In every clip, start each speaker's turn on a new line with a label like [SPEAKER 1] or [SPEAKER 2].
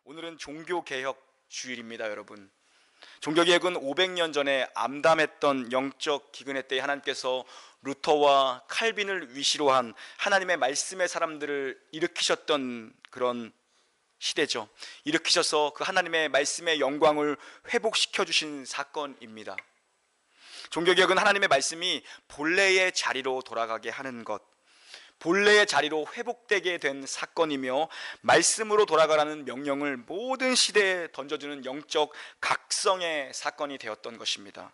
[SPEAKER 1] 오늘은 종교개혁 주일입니다, 여러분. 종교개혁은 500년 전에 암담했던 영적 기근의 때에 하나님께서 루터와 칼빈을 위시로 한 하나님의 말씀의 사람들을 일으키셨던 그런 시대죠. 일으키셔서 그 하나님의 말씀의 영광을 회복시켜 주신 사건입니다. 종교개혁은 하나님의 말씀이 본래의 자리로 돌아가게 하는 것, 본래의 자리로 회복되게 된 사건이며, 말씀으로 돌아가라는 명령을 모든 시대에 던져주는 영적 각성의 사건이 되었던 것입니다.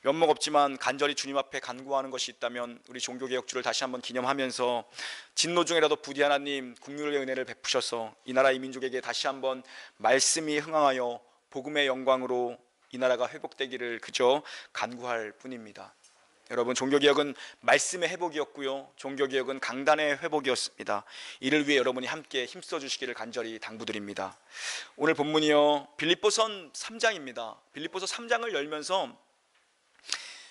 [SPEAKER 1] 면목 없지만 간절히 주님 앞에 간구하는 것이 있다면 우리 종교개혁주를 다시 한번 기념하면서 진노 중에라도 부디 하나님 국률의 은혜를 베푸셔서 이 나라 이 민족에게 다시 한번 말씀이 흥황하여 복음의 영광으로 이 나라가 회복되기를 그저 간구할 뿐입니다. 여러분, 종교개혁은 말씀의 회복이었고요, 종교개혁은 강단의 회복이었습니다. 이를 위해 여러분이 함께 힘써 주시기를 간절히 당부드립니다. 오늘 본문이요, 빌립보서 3장입니다. 빌립보서 3장을 열면서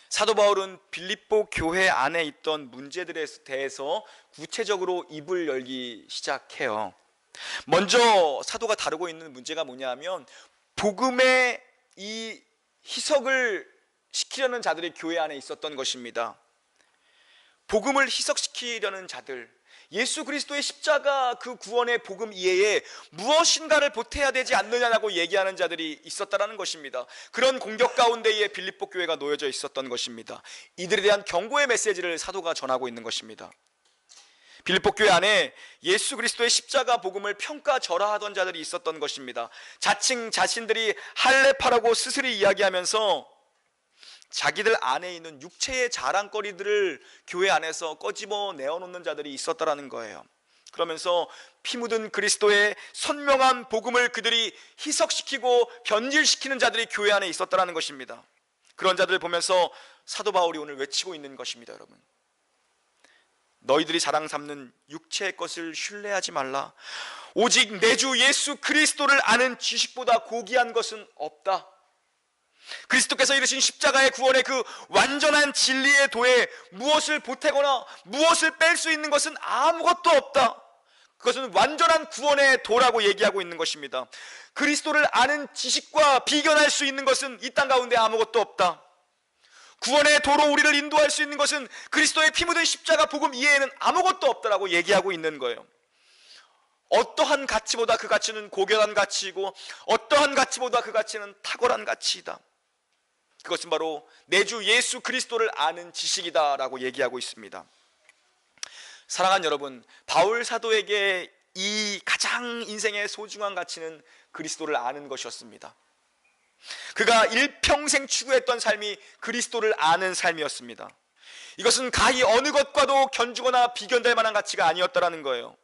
[SPEAKER 1] 사도 바울은 빌립보 교회 안에 있던 문제들에 대해서 구체적으로 입을 열기 시작해요. 먼저 사도가 다루고 있는 문제가 뭐냐 하면, 복음의 이 희석을 시키려는 자들이 교회 안에 있었던 것입니다. 복음을 희석시키려는 자들, 예수 그리스도의 십자가 그 구원의 복음 이외에 무엇인가를 보태야 되지 않느냐고 얘기하는 자들이 있었다는 것입니다. 그런 공격 가운데에 빌립보 교회가 놓여져 있었던 것입니다. 이들에 대한 경고의 메시지를 사도가 전하고 있는 것입니다. 빌립보 교회 안에 예수 그리스도의 십자가 복음을 평가절하하던 자들이 있었던 것입니다. 자칭 자신들이 할례파라고 스스로 이야기하면서 자기들 안에 있는 육체의 자랑거리들을 교회 안에서 꺼집어 내어놓는 자들이 있었다라는 거예요. 그러면서 피 묻은 그리스도의 선명한 복음을 그들이 희석시키고 변질시키는 자들이 교회 안에 있었다라는 것입니다. 그런 자들을 보면서 사도 바울이 오늘 외치고 있는 것입니다. 여러분, 너희들이 자랑 삼는 육체의 것을 신뢰하지 말라. 오직 내 주 예수 그리스도를 아는 지식보다 고귀한 것은 없다. 그리스도께서 이루신 십자가의 구원의 그 완전한 진리의 도에 무엇을 보태거나 무엇을 뺄 수 있는 것은 아무것도 없다. 그것은 완전한 구원의 도라고 얘기하고 있는 것입니다. 그리스도를 아는 지식과 비견할 수 있는 것은 이 땅 가운데 아무것도 없다. 구원의 도로 우리를 인도할 수 있는 것은 그리스도의 피 묻은 십자가 복음 이외에는 아무것도 없다라고 얘기하고 있는 거예요. 어떠한 가치보다 그 가치는 고결한 가치이고, 어떠한 가치보다 그 가치는 탁월한 가치이다. 그것은 바로 내 주 예수 그리스도를 아는 지식이다라고 얘기하고 있습니다. 사랑하는 여러분, 바울 사도에게 이 가장 인생의 소중한 가치는 그리스도를 아는 것이었습니다. 그가 일평생 추구했던 삶이 그리스도를 아는 삶이었습니다. 이것은 가히 어느 것과도 견주거나 비견될 만한 가치가 아니었다라는 거예요.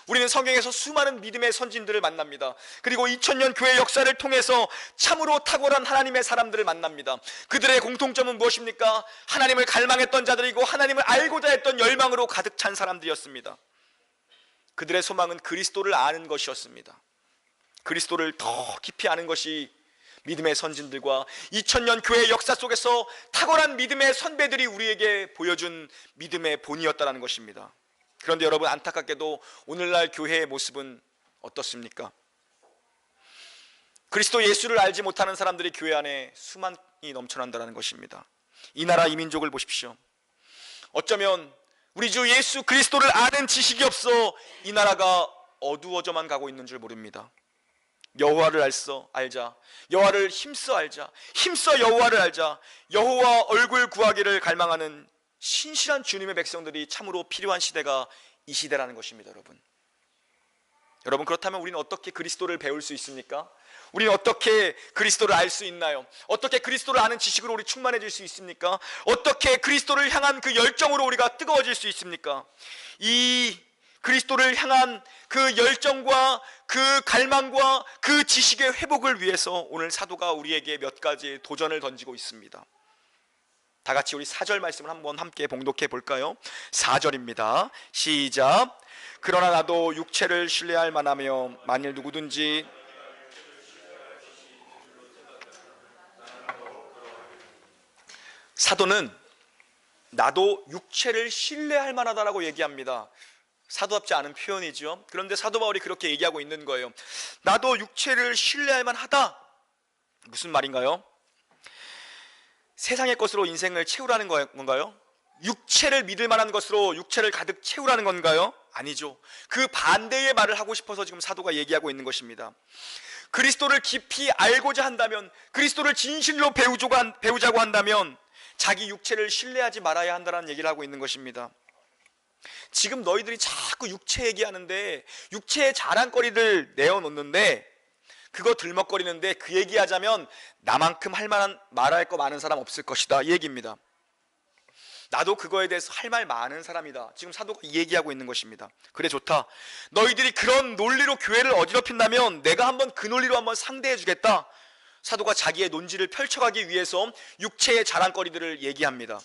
[SPEAKER 1] 우리는 성경에서 수많은 믿음의 선진들을 만납니다. 그리고 2000년 교회 역사를 통해서 참으로 탁월한 하나님의 사람들을 만납니다. 그들의 공통점은 무엇입니까? 하나님을 갈망했던 자들이고 하나님을 알고자 했던 열망으로 가득 찬 사람들이었습니다. 그들의 소망은 그리스도를 아는 것이었습니다. 그리스도를 더 깊이 아는 것이 믿음의 선진들과 2000년 교회 역사 속에서 탁월한 믿음의 선배들이 우리에게 보여준 믿음의 본이었다는 것입니다. 그런데 여러분, 안타깝게도 오늘날 교회의 모습은 어떻습니까? 그리스도 예수를 알지 못하는 사람들이 교회 안에 수만이 넘쳐난다는 것입니다. 이 나라 이 민족을 보십시오. 어쩌면 우리 주 예수 그리스도를 아는 지식이 없어 이 나라가 어두워져만 가고 있는 줄 모릅니다. 여호와를 알자, 여호와를 힘써 알자, 힘써 여호와를 알자, 여호와 얼굴 구하기를 갈망하는 신실한 주님의 백성들이 참으로 필요한 시대가 이 시대라는 것입니다. 여러분, 그렇다면 우리는 어떻게 그리스도를 배울 수 있습니까? 우리는 어떻게 그리스도를 알 수 있나요? 어떻게 그리스도를 아는 지식으로 우리 충만해질 수 있습니까? 어떻게 그리스도를 향한 그 열정으로 우리가 뜨거워질 수 있습니까? 이 그리스도를 향한 그 열정과 그 갈망과 그 지식의 회복을 위해서 오늘 사도가 우리에게 몇 가지 도전을 던지고 있습니다. 다 같이 우리 4절 말씀을 한번 함께 봉독해 볼까요? 4절입니다. 시작. 그러나 나도 육체를 신뢰할 만하며 만일 누구든지 사도는 나도 육체를 신뢰할 만하다라고 얘기합니다. 사도답지 않은 표현이죠. 그런데 사도 바울이 그렇게 얘기하고 있는 거예요. 나도 육체를 신뢰할 만하다. 무슨 말인가요? 세상의 것으로 인생을 채우라는 건가요? 육체를 믿을 만한 것으로 육체를 가득 채우라는 건가요? 아니죠. 그 반대의 말을 하고 싶어서 지금 사도가 얘기하고 있는 것입니다. 그리스도를 깊이 알고자 한다면, 그리스도를 진실로 배우자고 한다면 자기 육체를 신뢰하지 말아야 한다는 얘기를 하고 있는 것입니다. 지금 너희들이 자꾸 육체 얘기하는데, 육체의 자랑거리들 내어놓는데, 그거 들먹거리는데 그 얘기하자면 나만큼 말할 거 많은 사람 없을 것이다, 이 얘기입니다. 나도 그거에 대해서 할 말 많은 사람이다. 지금 사도가 이 얘기하고 있는 것입니다. 그래, 좋다. 너희들이 그런 논리로 교회를 어지럽힌다면 내가 한번 그 논리로 한번 상대해 주겠다. 사도가 자기의 논지를 펼쳐가기 위해서 육체의 자랑거리들을 얘기합니다.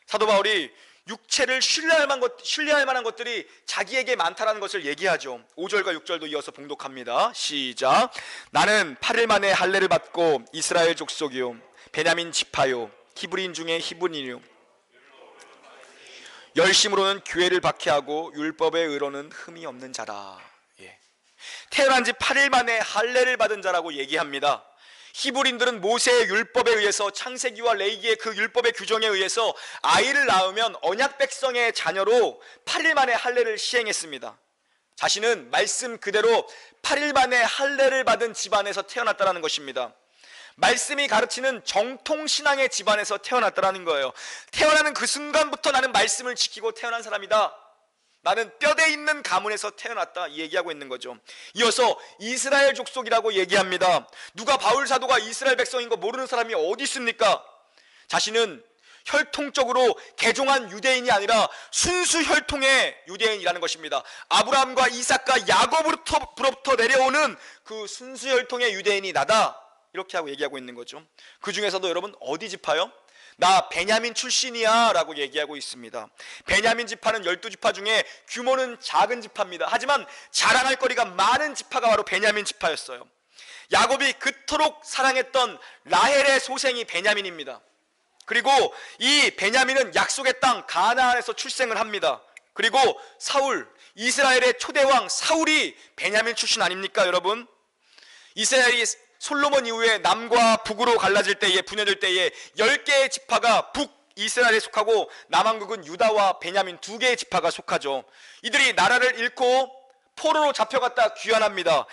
[SPEAKER 1] 사도 바울이 육체를 신뢰할 만한 것들이 자기에게 많다라는 것을 얘기하죠. 5절과 6절도 이어서 봉독합니다. 시작. 나는 8일 만에 할례를 받고 이스라엘 족속이요 베냐민 지파요 히브리인 중에 히브리인이요 열심으로는 교회를 박해하고 율법의 의로는 흠이 없는 자라. 태어난 지 8일 만에 할례를 받은 자라고 얘기합니다. 히브리인들은 모세의 율법에 의해서, 창세기와 레위기의 그 율법의 규정에 의해서 아이를 낳으면 언약 백성의 자녀로 8일 만에 할례를 시행했습니다. 자신은 말씀 그대로 8일 만에 할례를 받은 집안에서 태어났다는 것입니다. 말씀이 가르치는 정통신앙의 집안에서 태어났다는 거예요. 태어나는 그 순간부터 나는 말씀을 지키고 태어난 사람이다. 나는 뼈대 있는 가문에서 태어났다, 이 얘기하고 있는 거죠. 이어서 이스라엘 족속이라고 얘기합니다. 누가 바울 사도가 이스라엘 백성인 거 모르는 사람이 어디 있습니까? 자신은 혈통적으로 개종한 유대인이 아니라 순수 혈통의 유대인이라는 것입니다. 아브라함과 이삭과 야곱으로부터 내려오는 그 순수 혈통의 유대인이 나다, 이렇게 하고 얘기하고 있는 거죠. 그 중에서도 여러분 어디 지파요? 나 베냐민 출신이야 라고 얘기하고 있습니다. 베냐민 지파는 12지파 중에 규모는 작은 지파입니다. 하지만 자랑할 거리가 많은 지파가 바로 베냐민 지파였어요. 야곱이 그토록 사랑했던 라헬의 소생이 베냐민입니다. 그리고 이 베냐민은 약속의 땅 가나안에서 출생을 합니다. 그리고 사울, 이스라엘의 초대왕 사울이 베냐민 출신 아닙니까 여러분? 이스라엘이 솔로몬 이후에 남과 북으로 갈라질 때에, 분열될 때에 10개의 지파가 북이스라엘에 속하고 남한국은 유다와 베냐민 2개의 지파가 속하죠. 이들이 나라를 잃고 포로로 잡혀갔다 귀환합니다.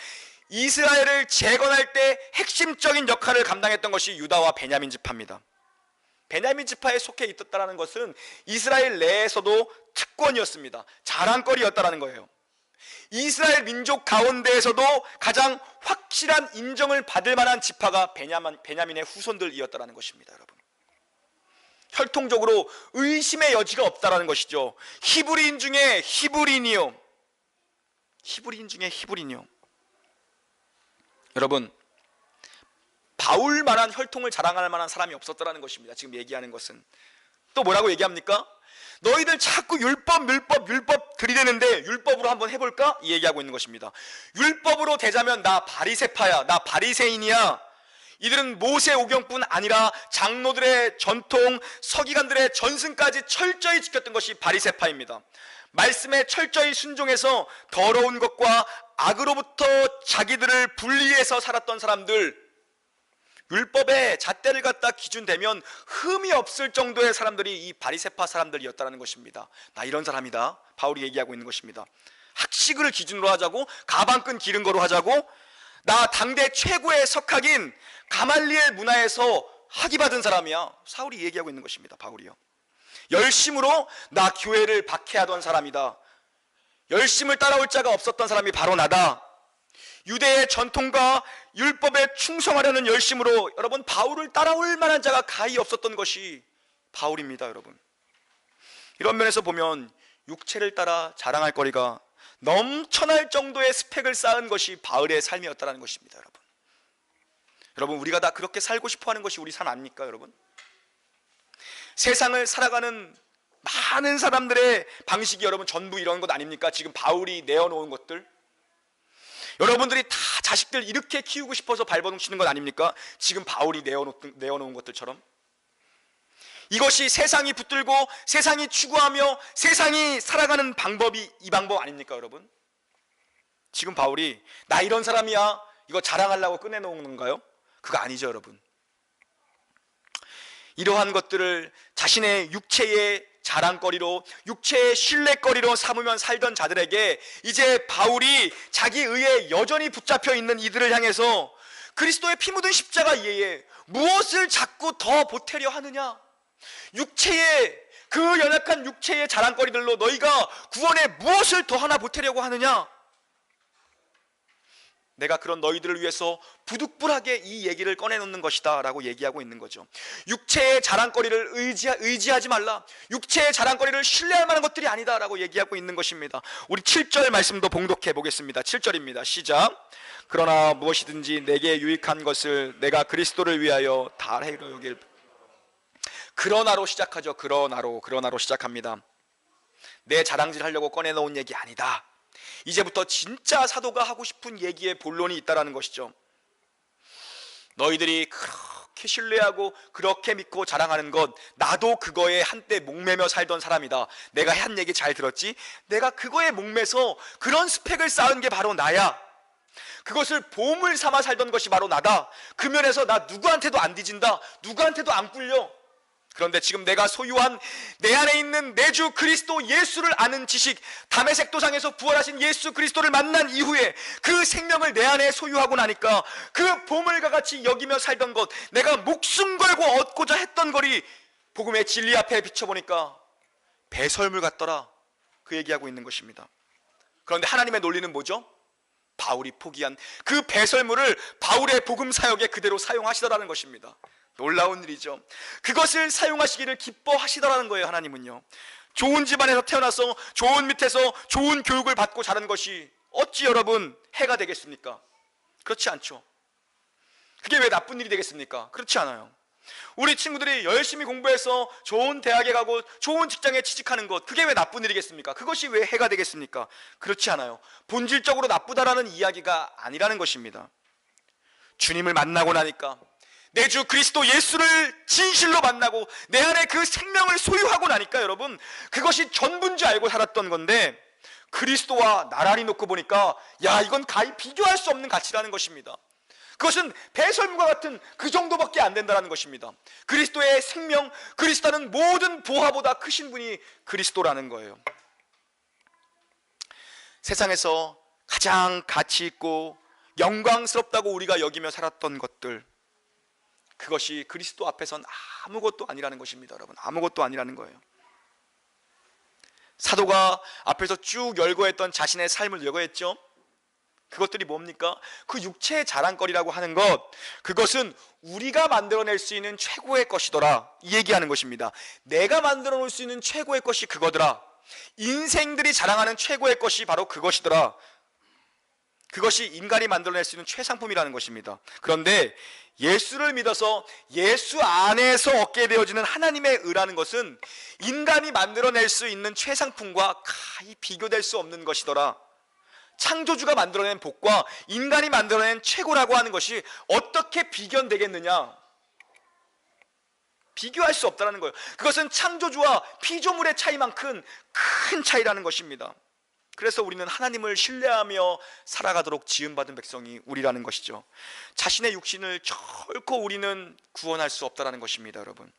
[SPEAKER 1] 이스라엘을 재건할 때 핵심적인 역할을 감당했던 것이 유다와 베냐민 지파입니다. 베냐민 지파에 속해 있었다는 것은 이스라엘 내에서도 특권이었습니다. 자랑거리였다는 거예요. 이스라엘 민족 가운데에서도 가장 확실한 인정을 받을 만한 지파가 베냐민의 후손들이었다는 것입니다. 여러분, 혈통적으로 의심의 여지가 없다는 것이죠. 히브리인 중에 히브리인이요, 히브리인 중에 히브리인이요. 여러분, 바울만한 혈통을 자랑할 만한 사람이 없었다는 것입니다. 지금 얘기하는 것은 또 뭐라고 얘기합니까? 너희들 자꾸 율법 들이대는데 율법으로 한번 해볼까? 이 얘기하고 있는 것입니다. 율법으로 되자면 나 바리새파야, 나 바리새인이야. 이들은 모세 오경뿐 아니라 장로들의 전통, 서기관들의 전승까지 철저히 지켰던 것이 바리새파입니다. 말씀에 철저히 순종해서 더러운 것과 악으로부터 자기들을 분리해서 살았던 사람들, 율법에 잣대를 갖다 기준대면 흠이 없을 정도의 사람들이 이 바리새파 사람들이었다는 것입니다. 나 이런 사람이다, 바울이 얘기하고 있는 것입니다. 학식을 기준으로 하자고, 가방끈 기른 거로 하자고, 나 당대 최고의 석학인 가말리엘 문화에서 학위 받은 사람이야, 사울이 얘기하고 있는 것입니다. 바울이요. 열심으로 나 교회를 박해하던 사람이다. 열심을 따라올 자가 없었던 사람이 바로 나다. 유대의 전통과 율법에 충성하려는 열심으로 여러분 바울을 따라올 만한 자가 가히 없었던 것이 바울입니다. 여러분, 이런 면에서 보면 육체를 따라 자랑할 거리가 넘쳐날 정도의 스펙을 쌓은 것이 바울의 삶이었다는 것입니다. 여러분, 우리가 다 그렇게 살고 싶어하는 것이 우리 삶 아닙니까? 여러분, 세상을 살아가는 많은 사람들의 방식이 여러분 전부 이런 것 아닙니까? 지금 바울이 내어놓은 것들, 여러분들이 다 자식들 이렇게 키우고 싶어서 발버둥 치는 것 아닙니까? 지금 바울이 내어놓은 것들처럼. 이것이 세상이 붙들고 세상이 추구하며 세상이 살아가는 방법이 이 방법 아닙니까 여러분? 지금 바울이 나 이런 사람이야 이거 자랑하려고 꺼내놓은 건가요? 그거 아니죠 여러분. 이러한 것들을 자신의 육체의 자랑거리로 육체의 신뢰거리로 삼으면 살던 자들에게 이제 바울이 자기 의에 여전히 붙잡혀 있는 이들을 향해서 그리스도의 피 묻은 십자가 이외에 무엇을 자꾸 더 보태려 하느냐, 육체의 그 연약한 육체의 자랑거리들로 너희가 구원에 무엇을 더 하나 보태려고 하느냐, 내가 그런 너희들을 위해서 부득불하게 이 얘기를 꺼내놓는 것이다 라고 얘기하고 있는 거죠. 육체의 자랑거리를 의지하지 말라, 육체의 자랑거리를 신뢰할 만한 것들이 아니다 라고 얘기하고 있는 것입니다. 우리 7절 말씀도 봉독해 보겠습니다. 7절입니다 시작. 그러나 무엇이든지 내게 유익한 것을 내가 그리스도를 위하여 다 해로 여길. 그러나로 시작하죠. 그러나로 시작합니다. 내 자랑질 하려고 꺼내놓은 얘기 아니다. 이제부터 진짜 사도가 하고 싶은 얘기의 본론이 있다는 것이죠. 너희들이 그렇게 신뢰하고 그렇게 믿고 자랑하는 것, 나도 그거에 한때 목매며 살던 사람이다. 내가 한 얘기 잘 들었지? 내가 그거에 목매서 그런 스펙을 쌓은 게 바로 나야. 그것을 보물 삼아 살던 것이 바로 나다. 그 면에서 나 누구한테도 안 뒤진다, 누구한테도 안 꿀려. 그런데 지금 내가 소유한 내 안에 있는 내 주 그리스도 예수를 아는 지식, 다메섹 도상에서 부활하신 예수 그리스도를 만난 이후에 그 생명을 내 안에 소유하고 나니까 그 보물과 같이 여기며 살던 것, 내가 목숨 걸고 얻고자 했던 것이 복음의 진리 앞에 비춰보니까 배설물 같더라, 그 얘기하고 있는 것입니다. 그런데 하나님의 논리는 뭐죠? 바울이 포기한 그 배설물을 바울의 복음 사역에 그대로 사용하시더라는 것입니다. 놀라운 일이죠. 그것을 사용하시기를 기뻐하시더라는 거예요. 하나님은요, 좋은 집안에서 태어나서 좋은 밑에서 좋은 교육을 받고 자란 것이 어찌 여러분 해가 되겠습니까? 그렇지 않죠. 그게 왜 나쁜 일이 되겠습니까? 그렇지 않아요. 우리 친구들이 열심히 공부해서 좋은 대학에 가고 좋은 직장에 취직하는 것, 그게 왜 나쁜 일이겠습니까? 그것이 왜 해가 되겠습니까? 그렇지 않아요. 본질적으로 나쁘다라는 이야기가 아니라는 것입니다. 주님을 만나고 나니까, 내 주 그리스도 예수를 진실로 만나고 내 안에 그 생명을 소유하고 나니까 여러분, 그것이 전부인 줄 알고 살았던 건데 그리스도와 나란히 놓고 보니까 야, 이건 가히 비교할 수 없는 가치라는 것입니다. 그것은 배설물과 같은 그 정도밖에 안 된다는 것입니다. 그리스도의 생명, 그리스도는 모든 보화보다 크신 분이 그리스도라는 거예요. 세상에서 가장 가치 있고 영광스럽다고 우리가 여기며 살았던 것들, 그것이 그리스도 앞에선 아무것도 아니라는 것입니다. 여러분, 아무것도 아니라는 거예요. 사도가 앞에서 쭉 열거했던 자신의 삶을 열거했죠. 그것들이 뭡니까? 그 육체의 자랑거리라고 하는 것, 그것은 우리가 만들어낼 수 있는 최고의 것이더라, 이 얘기하는 것입니다. 내가 만들어 놓을 수 있는 최고의 것이 그거더라. 인생들이 자랑하는 최고의 것이 바로 그것이더라. 그것이 인간이 만들어낼 수 있는 최상품이라는 것입니다. 그런데 예수를 믿어서 예수 안에서 얻게 되어지는 하나님의 의라는 것은 인간이 만들어낼 수 있는 최상품과 가히 비교될 수 없는 것이더라. 창조주가 만들어낸 복과 인간이 만들어낸 최고라고 하는 것이 어떻게 비견되겠느냐? 비교할 수 없다는 거예요. 그것은 창조주와 피조물의 차이만큼 큰 차이라는 것입니다. 그래서 우리는 하나님을 신뢰하며 살아가도록 지음받은 백성이 우리라는 것이죠. 자신의 육신을 결코 우리는 구원할 수 없다는 것입니다, 여러분.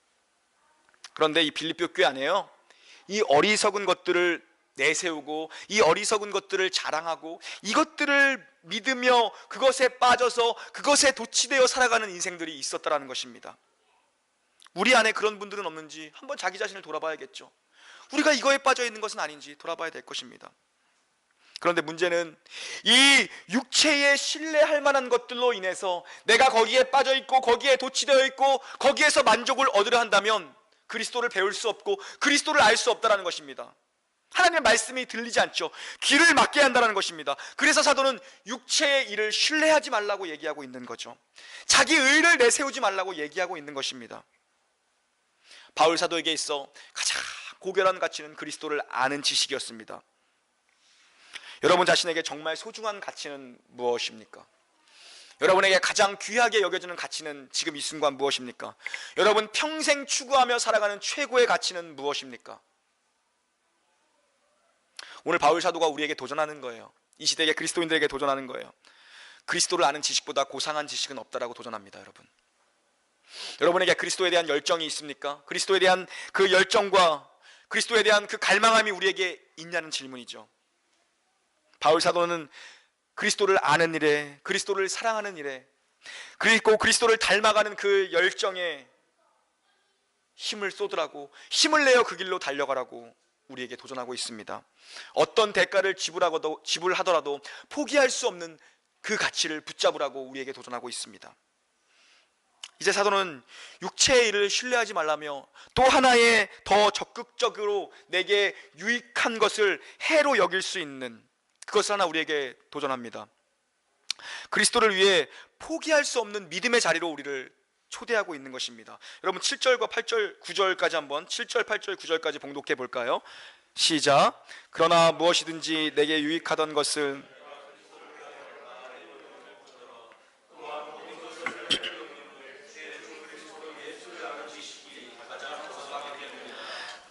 [SPEAKER 1] 그런데 이 빌립보 교회 안에요, 이 어리석은 것들을 내세우고 이 어리석은 것들을 자랑하고 이것들을 믿으며 그것에 빠져서 그것에 도취되어 살아가는 인생들이 있었다는 것입니다. 우리 안에 그런 분들은 없는지 한번 자기 자신을 돌아봐야겠죠. 우리가 이거에 빠져 있는 것은 아닌지 돌아봐야 될 것입니다. 그런데 문제는 이 육체에 신뢰할 만한 것들로 인해서 내가 거기에 빠져 있고 거기에 도취되어 있고 거기에서 만족을 얻으려 한다면 그리스도를 배울 수 없고 그리스도를 알 수 없다는 것입니다. 하나님의 말씀이 들리지 않죠. 귀를 막게 한다는 것입니다. 그래서 사도는 육체의 일을 신뢰하지 말라고 얘기하고 있는 거죠. 자기 의를 내세우지 말라고 얘기하고 있는 것입니다. 바울 사도에게 있어 가장 고결한 가치는 그리스도를 아는 지식이었습니다. 여러분 자신에게 정말 소중한 가치는 무엇입니까? 여러분에게 가장 귀하게 여겨지는 가치는 지금 이 순간 무엇입니까? 여러분 평생 추구하며 살아가는 최고의 가치는 무엇입니까? 오늘 바울 사도가 우리에게 도전하는 거예요. 이 시대의 그리스도인들에게 도전하는 거예요. 그리스도를 아는 지식보다 고상한 지식은 없다라고 도전합니다. 여러분, 여러분에게 그리스도에 대한 열정이 있습니까? 그리스도에 대한 그 열정과 그리스도에 대한 그 갈망함이 우리에게 있냐는 질문이죠. 바울 사도는 그리스도를 아는 일에, 그리스도를 사랑하는 일에, 그리고 그리스도를 닮아가는 그 열정에 힘을 쏟으라고, 힘을 내어 그 길로 달려가라고 우리에게 도전하고 있습니다. 어떤 대가를 지불하더라도 포기할 수 없는 그 가치를 붙잡으라고 우리에게 도전하고 있습니다. 이제 사도는 육체의 일을 신뢰하지 말라며 또 하나의 더 적극적으로 내게 유익한 것을 해로 여길 수 있는 그것을 하나 우리에게 도전합니다. 그리스도를 위해 포기할 수 없는 믿음의 자리로 우리를 초대하고 있는 것입니다. 여러분 7절과 8절 9절까지 한번 7절 8절 9절까지 봉독해 볼까요? 시작. 그러나 무엇이든지 내게 유익하던 것을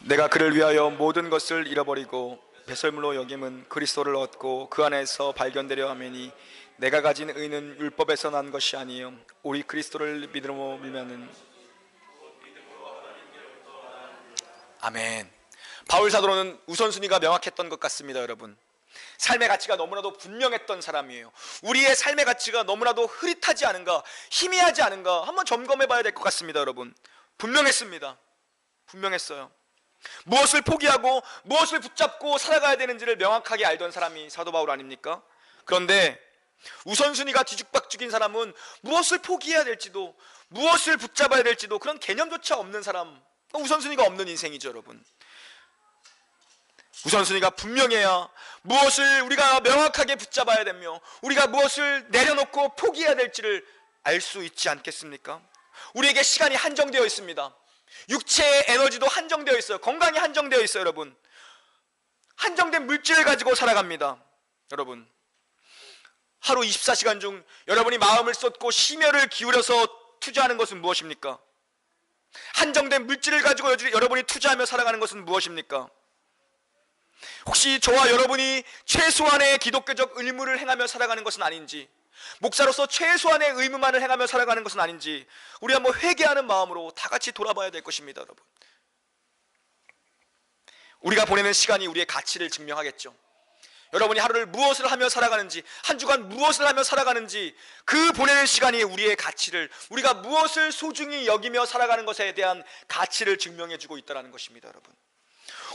[SPEAKER 1] 내가 그를 위하여 모든 것을 잃어버리고 배설물로 여김은 그리스도를 얻고 그 안에서 발견되려 하매니 내가 가진 의는 율법에서 난 것이 아니요 오직 그리스도를 믿음으로 밀면은. 아멘. 바울 사도는 우선순위가 명확했던 것 같습니다. 여러분, 삶의 가치가 너무나도 분명했던 사람이에요. 우리의 삶의 가치가 너무나도 흐릿하지 않은가, 희미하지 않은가 한번 점검해 봐야 될 것 같습니다. 여러분, 분명했습니다. 분명했어요. 무엇을 포기하고 무엇을 붙잡고 살아가야 되는지를 명확하게 알던 사람이 사도 바울 아닙니까? 그런데 우선순위가 뒤죽박죽인 사람은 무엇을 포기해야 될지도 무엇을 붙잡아야 될지도 그런 개념조차 없는 사람, 우선순위가 없는 인생이죠. 여러분, 우선순위가 분명해야 무엇을 우리가 명확하게 붙잡아야 되며 우리가 무엇을 내려놓고 포기해야 될지를 알 수 있지 않겠습니까? 우리에게 시간이 한정되어 있습니다. 육체의 에너지도 한정되어 있어요. 건강이 한정되어 있어요. 여러분, 한정된 물질을 가지고 살아갑니다. 여러분, 하루 24시간 중 여러분이 마음을 쏟고 심혈을 기울여서 투자하는 것은 무엇입니까? 한정된 물질을 가지고 여러분이 투자하며 살아가는 것은 무엇입니까? 혹시 저와 여러분이 최소한의 기독교적 의무를 행하며 살아가는 것은 아닌지, 목사로서 최소한의 의무만을 행하며 살아가는 것은 아닌지 우리 한번 회개하는 마음으로 다 같이 돌아봐야 될 것입니다. 여러분, 우리가 보내는 시간이 우리의 가치를 증명하겠죠. 여러분이 하루를 무엇을 하며 살아가는지, 한 주간 무엇을 하며 살아가는지, 그 보내는 시간이 우리의 가치를, 우리가 무엇을 소중히 여기며 살아가는 것에 대한 가치를 증명해 주고 있다는 것입니다. 여러분,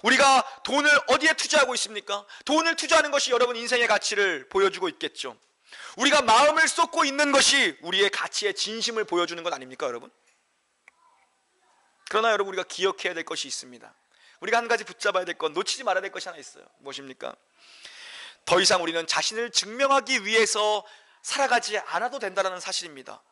[SPEAKER 1] 우리가 돈을 어디에 투자하고 있습니까? 돈을 투자하는 것이 여러분 인생의 가치를 보여주고 있겠죠. 우리가 마음을 쏟고 있는 것이 우리의 가치의 진심을 보여주는 것 아닙니까? 여러분, 그러나 여러분, 우리가 기억해야 될 것이 있습니다. 우리가 한 가지 붙잡아야 될 것, 놓치지 말아야 될 것이 하나 있어요. 무엇입니까? 더 이상 우리는 자신을 증명하기 위해서 살아가지 않아도 된다는 사실입니다.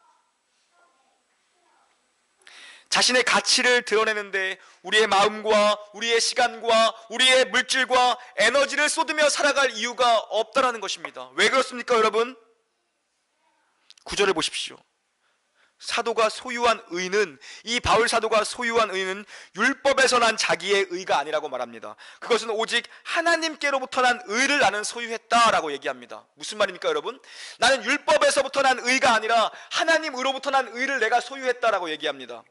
[SPEAKER 1] 자신의 가치를 드러내는데 우리의 마음과 우리의 시간과 우리의 물질과 에너지를 쏟으며 살아갈 이유가 없다는 것입니다. 왜 그렇습니까? 여러분, 9절을 보십시오. 사도가 소유한 의는, 이 바울 사도가 소유한 의는 율법에서 난 자기의 의가 아니라고 말합니다. 그것은 오직 하나님께로부터 난 의를 나는 소유했다라고 얘기합니다. 무슨 말입니까? 여러분, 나는 율법에서부터 난 의가 아니라 하나님으로부터 난 의를 내가 소유했다라고 얘기합니다.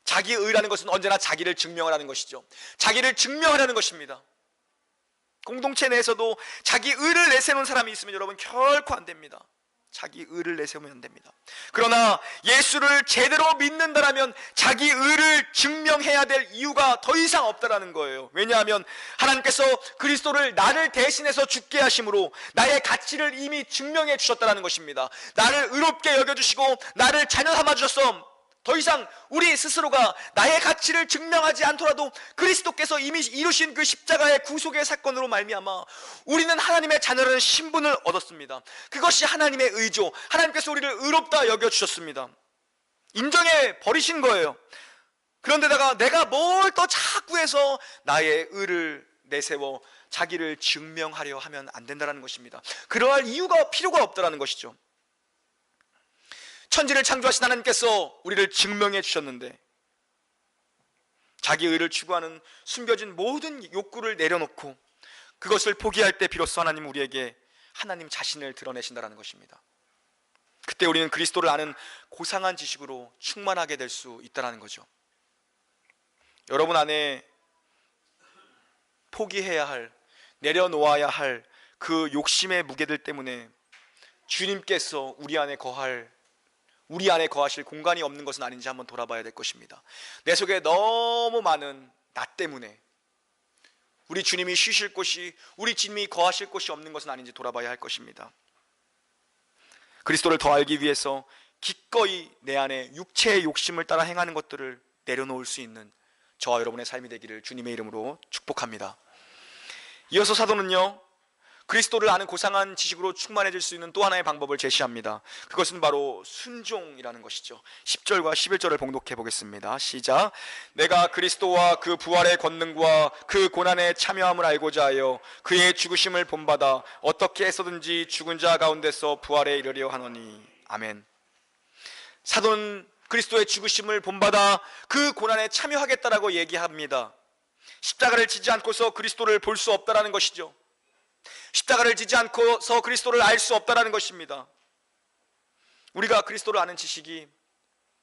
[SPEAKER 1] 자기의 의라는 것은 언제나 자기를 증명하라는 것이죠. 자기를 증명하려는 것입니다. 공동체 내에서도 자기 의를 내세우는 사람이 있으면 여러분 결코 안 됩니다. 자기 의를 내세우면 안 됩니다. 그러나 예수를 제대로 믿는다라면 자기 의를 증명해야 될 이유가 더 이상 없다라는 거예요. 왜냐하면 하나님께서 그리스도를 나를 대신해서 죽게 하심으로 나의 가치를 이미 증명해 주셨다는 것입니다. 나를 의롭게 여겨주시고 나를 자녀 삼아 주셨어. 더 이상 우리 스스로가 나의 가치를 증명하지 않더라도 그리스도께서 이미 이루신 그 십자가의 구속의 사건으로 말미암아 우리는 하나님의 자녀라는 신분을 얻었습니다. 그것이 하나님의 의죠. 하나님께서 우리를 의롭다 여겨주셨습니다. 인정해 버리신 거예요. 그런데다가 내가 뭘 더 자꾸 해서 나의 의를 내세워 자기를 증명하려 하면 안 된다는 것입니다. 그러할 이유가 필요가 없다는 것이죠. 천지를 창조하신 하나님께서 우리를 증명해 주셨는데 자기 의를 추구하는 숨겨진 모든 욕구를 내려놓고 그것을 포기할 때 비로소 하나님은 우리에게 하나님 자신을 드러내신다는 것입니다. 그때 우리는 그리스도를 아는 고상한 지식으로 충만하게 될 수 있다는 거죠. 여러분 안에 포기해야 할, 내려놓아야 할 그 욕심의 무게들 때문에 주님께서 우리 안에 거하실 공간이 없는 것은 아닌지 한번 돌아봐야 될 것입니다. 내 속에 너무 많은 나 때문에 우리 주님이 쉬실 곳이, 우리 주님이 거하실 곳이 없는 것은 아닌지 돌아봐야 할 것입니다. 그리스도를 더 알기 위해서 기꺼이 내 안에 육체의 욕심을 따라 행하는 것들을 내려놓을 수 있는 저와 여러분의 삶이 되기를 주님의 이름으로 축복합니다. 이어서 사도는요, 그리스도를 아는 고상한 지식으로 충만해질 수 있는 또 하나의 방법을 제시합니다. 그것은 바로 순종이라는 것이죠. 10절과 11절을 봉독해 보겠습니다. 시작. 내가 그리스도와 그 부활의 권능과 그 고난에 참여함을 알고자 하여 그의 죽으심을 본받아 어떻게 해서든지 죽은 자 가운데서 부활에 이르려 하노니. 아멘. 사도는 그리스도의 죽으심을 본받아 그 고난에 참여하겠다라고 얘기합니다. 십자가를 지지 않고서 그리스도를 볼 수 없다라는 것이죠. 십자가를 지지 않고서 그리스도를 알 수 없다라는 것입니다. 우리가 그리스도를 아는 지식이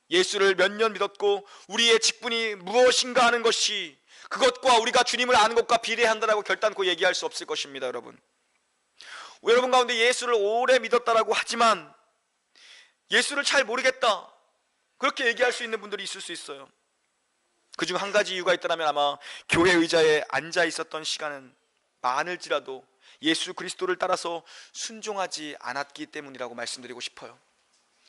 [SPEAKER 1] 예수를 몇 년 믿었고 우리의 직분이 무엇인가 하는 것이 그것과 우리가 주님을 아는 것과 비례한다라고 결단코 얘기할 수 없을 것입니다. 여러분 가운데 예수를 오래 믿었다라고 하지만 예수를 잘 모르겠다 그렇게 얘기할 수 있는 분들이 있을 수 있어요. 그중 한 가지 이유가 있다면 아마 교회 의자에 앉아 있었던 시간은 많을지라도 예수 그리스도를 따라서 순종하지 않았기 때문이라고 말씀드리고 싶어요.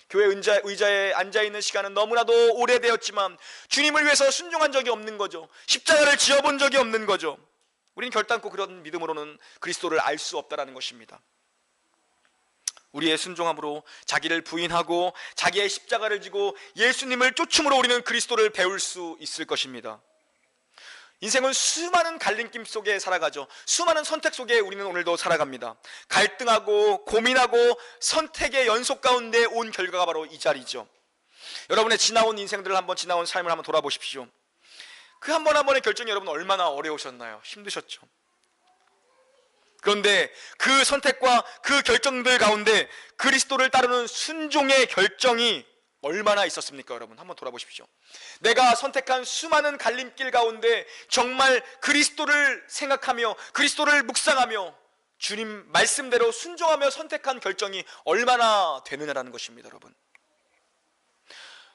[SPEAKER 1] 교회 의자에 앉아있는 시간은 너무나도 오래되었지만 주님을 위해서 순종한 적이 없는 거죠. 십자가를 지어본 적이 없는 거죠. 우리는 결단코 그런 믿음으로는 그리스도를 알 수 없다는 것입니다. 우리의 순종함으로 자기를 부인하고 자기의 십자가를 지고 예수님을 쫓음으로 우리는 그리스도를 배울 수 있을 것입니다. 인생은 수많은 갈림길 속에 살아가죠. 수많은 선택 속에 우리는 오늘도 살아갑니다. 갈등하고 고민하고 선택의 연속 가운데 온 결과가 바로 이 자리죠. 여러분의 지나온 인생들을 한번, 지나온 삶을 한번 돌아보십시오. 그 한 번 한 번의 결정이 여러분 얼마나 어려우셨나요? 힘드셨죠. 그런데 그 선택과 그 결정들 가운데 그리스도를 따르는 순종의 결정이 얼마나 있었습니까? 여러분 한번 돌아보십시오. 내가 선택한 수많은 갈림길 가운데 정말 그리스도를 생각하며 그리스도를 묵상하며 주님 말씀대로 순종하며 선택한 결정이 얼마나 되느냐라는 것입니다. 여러분,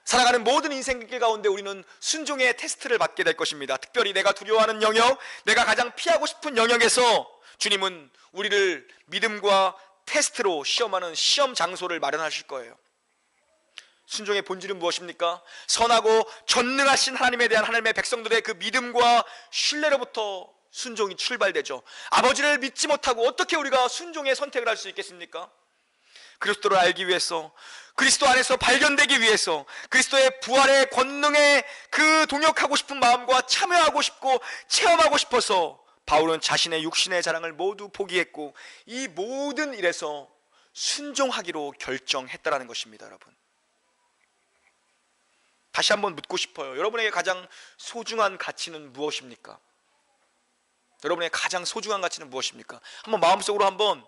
[SPEAKER 1] 살아가는 모든 인생길 가운데 우리는 순종의 테스트를 받게 될 것입니다. 특별히 내가 두려워하는 영역, 내가 가장 피하고 싶은 영역에서 주님은 우리를 믿음과 테스트로 시험하는 시험 장소를 마련하실 거예요. 순종의 본질은 무엇입니까? 선하고 전능하신 하나님에 대한 하나님의 백성들의 그 믿음과 신뢰로부터 순종이 출발되죠. 아버지를 믿지 못하고 어떻게 우리가 순종의 선택을 할 수 있겠습니까? 그리스도를 알기 위해서, 그리스도 안에서 발견되기 위해서, 그리스도의 부활의 권능에 그 동역하고 싶은 마음과 참여하고 싶고 체험하고 싶어서 바울은 자신의 육신의 자랑을 모두 포기했고 이 모든 일에서 순종하기로 결정했다라는 것입니다. 여러분, 다시 한번 묻고 싶어요. 여러분에게 가장 소중한 가치는 무엇입니까? 여러분의 가장 소중한 가치는 무엇입니까? 한번 마음속으로 한번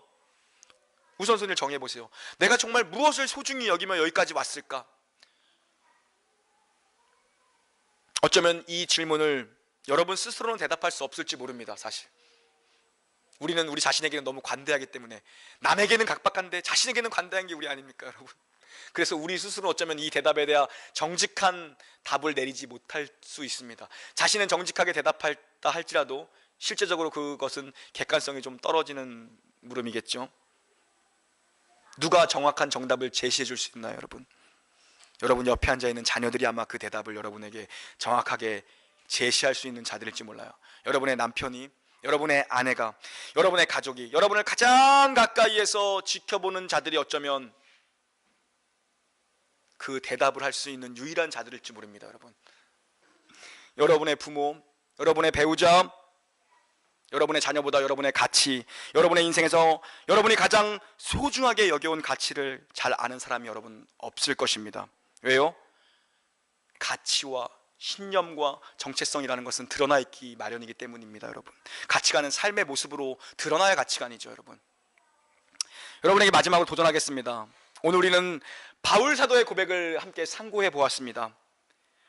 [SPEAKER 1] 우선순위를 정해보세요. 내가 정말 무엇을 소중히 여기며 여기까지 왔을까? 어쩌면 이 질문을 여러분 스스로는 대답할 수 없을지 모릅니다. 사실 우리는 우리 자신에게는 너무 관대하기 때문에, 남에게는 각박한데 자신에게는 관대한 게 우리 아닙니까? 여러분, 그래서 우리 스스로 어쩌면 이 대답에 대한 정직한 답을 내리지 못할 수 있습니다. 자신은 정직하게 대답했다 할지라도 실제적으로 그것은 객관성이 좀 떨어지는 물음이겠죠. 누가 정확한 정답을 제시해 줄 수 있나요? 여러분 옆에 앉아있는 자녀들이 아마 그 대답을 여러분에게 정확하게 제시할 수 있는 자들일지 몰라요. 여러분의 남편이, 여러분의 아내가, 여러분의 가족이, 여러분을 가장 가까이에서 지켜보는 자들이 어쩌면 그 대답을 할 수 있는 유일한 자들일지 모릅니다. 여러분의 부모, 여러분의 배우자, 여러분의 자녀보다 여러분의 가치, 여러분의 인생에서 여러분이 가장 소중하게 여겨온 가치를 잘 아는 사람이 여러분 없을 것입니다. 왜요? 가치와 신념과 정체성이라는 것은 드러나 있기 마련이기 때문입니다. 여러분, 가치관은 삶의 모습으로 드러나야 가치관이죠. 여러분, 여러분에게 마지막으로 도전하겠습니다. 오늘 우리는 바울 사도의 고백을 함께 상고해 보았습니다.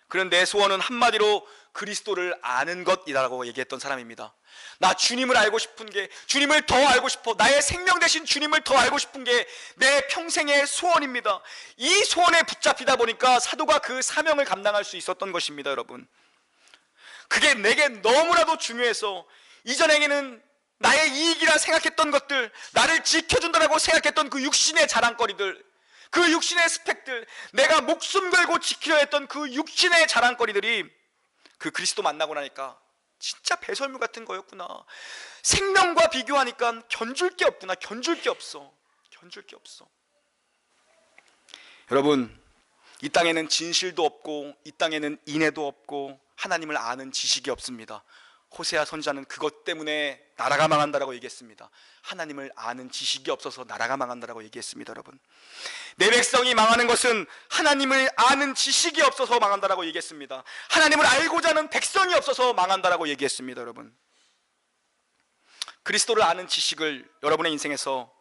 [SPEAKER 1] 그런 내 소원은 한마디로 그리스도를 아는 것이라고 얘기했던 사람입니다. 나 주님을 알고 싶은 게, 주님을 더 알고 싶어, 나의 생명 대신 주님을 더 알고 싶은 게 내 평생의 소원입니다. 이 소원에 붙잡히다 보니까 사도가 그 사명을 감당할 수 있었던 것입니다. 여러분, 그게 내게 너무나도 중요해서 이전에는 나의 이익이라 생각했던 것들, 나를 지켜준다라고 생각했던 그 육신의 자랑거리들, 그 육신의 스펙들, 내가 목숨 걸고 지키려 했던 그 육신의 자랑거리들이 그 그리스도 만나고 나니까 진짜 배설물 같은 거였구나. 생명과 비교하니까 견줄 게 없구나. 견줄 게 없어. 여러분, 이 땅에는 진실도 없고 이 땅에는 인애도 없고 하나님을 아는 지식이 없습니다. 호세아 선지자는 그것 때문에 나라가 망한다라고 얘기했습니다. 하나님을 아는 지식이 없어서 나라가 망한다라고 얘기했습니다. 여러분, 내 백성이 망하는 것은 하나님을 아는 지식이 없어서 망한다라고 얘기했습니다. 하나님을 알고자 하는 백성이 없어서 망한다라고 얘기했습니다. 여러분, 그리스도를 아는 지식을 여러분의 인생에서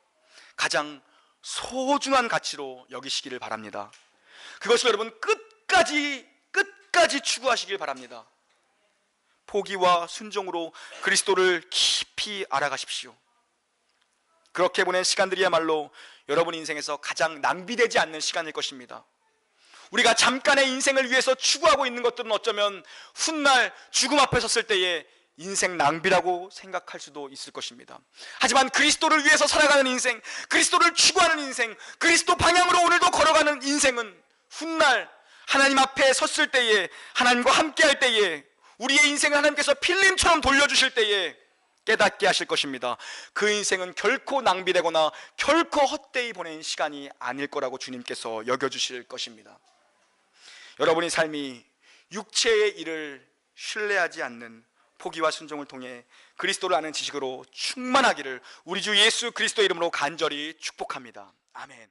[SPEAKER 1] 가장 소중한 가치로 여기시기를 바랍니다. 그것을 여러분 끝까지 추구하시길 바랍니다. 포기와 순종으로 그리스도를 깊이 알아가십시오. 그렇게 보낸 시간들이야말로 여러분 인생에서 가장 낭비되지 않는 시간일 것입니다. 우리가 잠깐의 인생을 위해서 추구하고 있는 것들은 어쩌면 훗날 죽음 앞에 섰을 때에 인생 낭비라고 생각할 수도 있을 것입니다. 하지만 그리스도를 위해서 살아가는 인생, 그리스도를 추구하는 인생, 그리스도 방향으로 오늘도 걸어가는 인생은 훗날 하나님 앞에 섰을 때에, 하나님과 함께할 때에, 우리의 인생을 하나님께서 필름처럼 돌려주실 때에 깨닫게 하실 것입니다. 그 인생은 결코 낭비되거나 결코 헛되이 보낸 시간이 아닐 거라고 주님께서 여겨주실 것입니다. 여러분의 삶이 육체의 일을 신뢰하지 않는 포기와 순종을 통해 그리스도를 아는 지식으로 충만하기를 우리 주 예수 그리스도의 이름으로 간절히 축복합니다. 아멘.